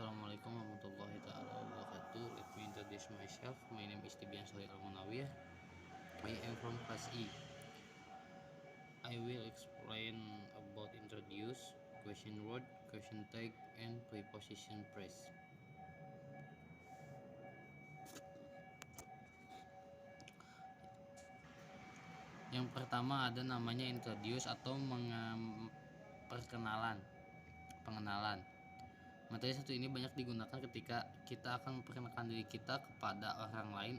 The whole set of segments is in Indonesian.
Assalamualaikum warahmatullahi taala wabarakatuh. Let me introduce myself. My name is Tibian Solih Al-Munawiyah. I am from class E. I will explain about introduce, question word, question tag, and preposition phrase. Yang pertama ada namanya introduce atau pengenalan. Materi satu ini banyak digunakan ketika kita akan memperkenalkan diri kita kepada orang lain.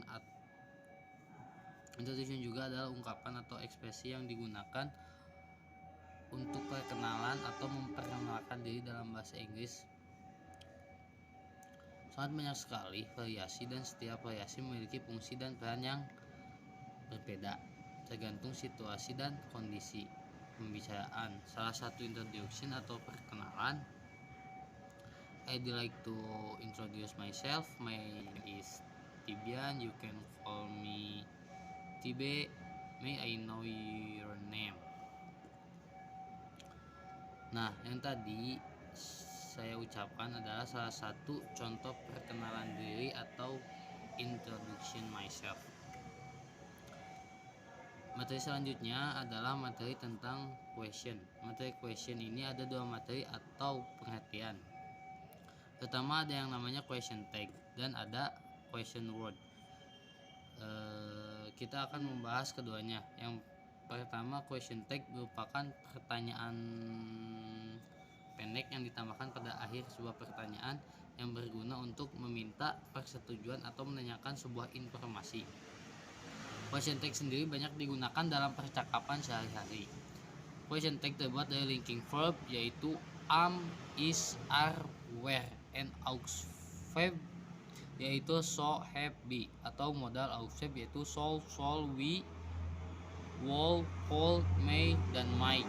Introduction juga adalah ungkapan atau ekspresi yang digunakan untuk perkenalan atau memperkenalkan diri dalam bahasa Inggris. Sangat banyak sekali variasi dan setiap variasi memiliki fungsi dan peran yang berbeda tergantung situasi dan kondisi pembicaraan. Salah satu introduction atau perkenalan, I'd like to introduce myself. My name is Tibian. You can call me Tibe. May I know your name? Nah, yang tadi saya ucapkan adalah salah satu contoh perkenalan diri atau introduction myself. Materi selanjutnya adalah materi tentang question. Materi question ini ada dua materi atau pengertian. Pertama ada yang namanya question tag dan ada question word. Kita akan membahas keduanya. Yang pertama, question tag merupakan pertanyaan pendek yang ditambahkan pada akhir sebuah pertanyaan yang berguna untuk meminta persetujuan atau menanyakan sebuah informasi. Question tag sendiri banyak digunakan dalam percakapan sehari-hari. Question tag terbuat dari linking verb yaitu am, is, are, were, and aux verb yaitu so, have, be, atau modal aux verb yaitu shall, we, will, could, may, dan might.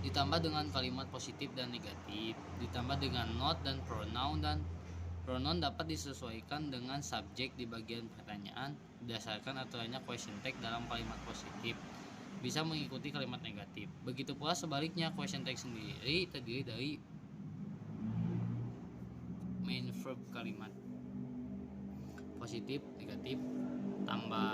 Ditambah dengan kalimat positif dan negatif, ditambah dengan not dan pronoun dapat disesuaikan dengan subjek di bagian pertanyaan berdasarkan aturannya question tag dalam kalimat positif bisa mengikuti kalimat negatif. Begitu pula sebaliknya, question tag sendiri terdiri dari main verb kalimat positif, negatif, tambah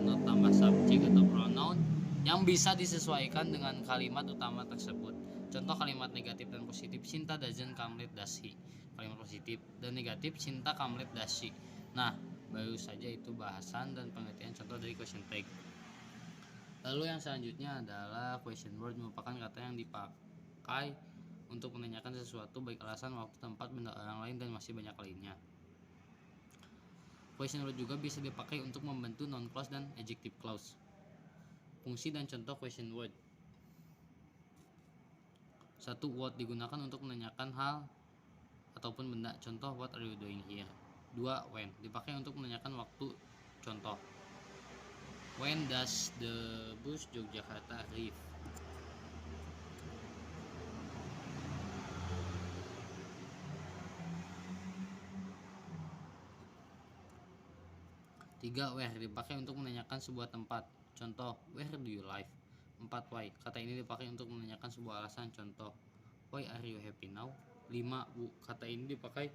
not, tambah subjek atau pronoun yang bisa disesuaikan dengan kalimat utama tersebut. Contoh kalimat negatif dan positif, Sinta doesn't come late does he. Kalimat positif dan negatif, Sinta come late does she. Nah, baru saja itu bahasan dan pengertian contoh dari question tag. Lalu yang selanjutnya adalah question word, merupakan kata yang dipakai untuk menanyakan sesuatu baik alasan, waktu, tempat, benda, orang lain, dan masih banyak lainnya. Question word juga bisa dipakai untuk membantu noun clause dan adjective clause. Fungsi dan contoh question word. 1. What digunakan untuk menanyakan hal ataupun benda. Contoh, what are you doing here? 2. When dipakai untuk menanyakan waktu. Contoh, when does the bus Yogyakarta arrive? 3. Where dipakai untuk menanyakan sebuah tempat. Contoh, where do you live? 4. Why kata ini dipakai untuk menanyakan sebuah alasan. Contoh, why are you happy now? 5. Who kata ini dipakai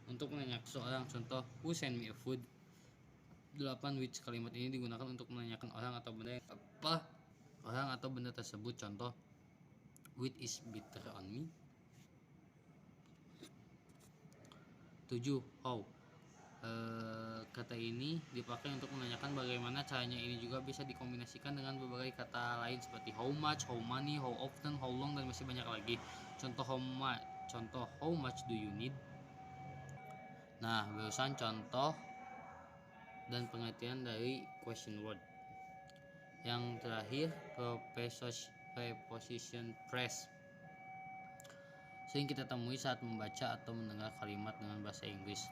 untuk menanyakan seseorang. Contoh, who sent me a food? 8. Which kalimat ini digunakan untuk menanyakan orang atau benda yang apa orang atau benda tersebut. Contoh, which is bitter on me? 7. How kata ini dipakai untuk menanyakan bagaimana caranya. Ini juga bisa dikombinasikan dengan berbagai kata lain seperti how much, how many, how often, how long, dan masih banyak lagi. Contoh, how much do you need? Nah, barusan contoh dan pengertian dari question word. Yang terakhir, preposition phrase, sering kita temui saat membaca atau mendengar kalimat dengan bahasa Inggris.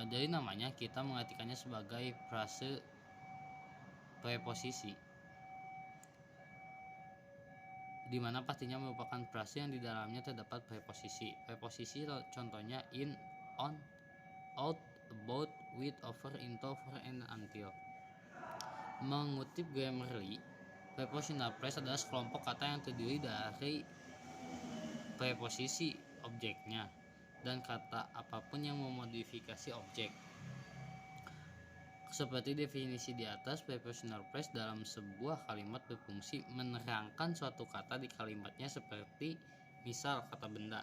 Dari namanya kita mengartikannya sebagai frase preposisi, di mana pastinya merupakan frase yang di dalamnya terdapat preposisi. Preposisi contohnya in, on, out, about, with, over, into, for, and until. Mengutip Grammarly, prepositional phrase adalah sekelompok kata yang terdiri dari preposisi objeknya, dan kata apapun yang memodifikasi objek. Seperti definisi di atas, prepositional phrase dalam sebuah kalimat berfungsi menerangkan suatu kata di kalimatnya, seperti misal kata benda.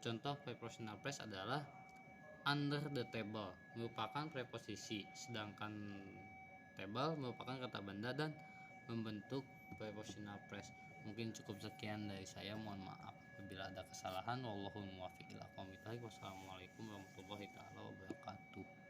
Contoh prepositional phrase adalah under the table merupakan preposisi, sedangkan table merupakan kata benda dan membentuk prepositional phrase. Mungkin cukup sekian dari saya, mohon maaf apabila ada kesalahan. Wallahul muwaffiq ila aqwamit thoriq. Wassalamualaikum warahmatullahi wabarakatuh.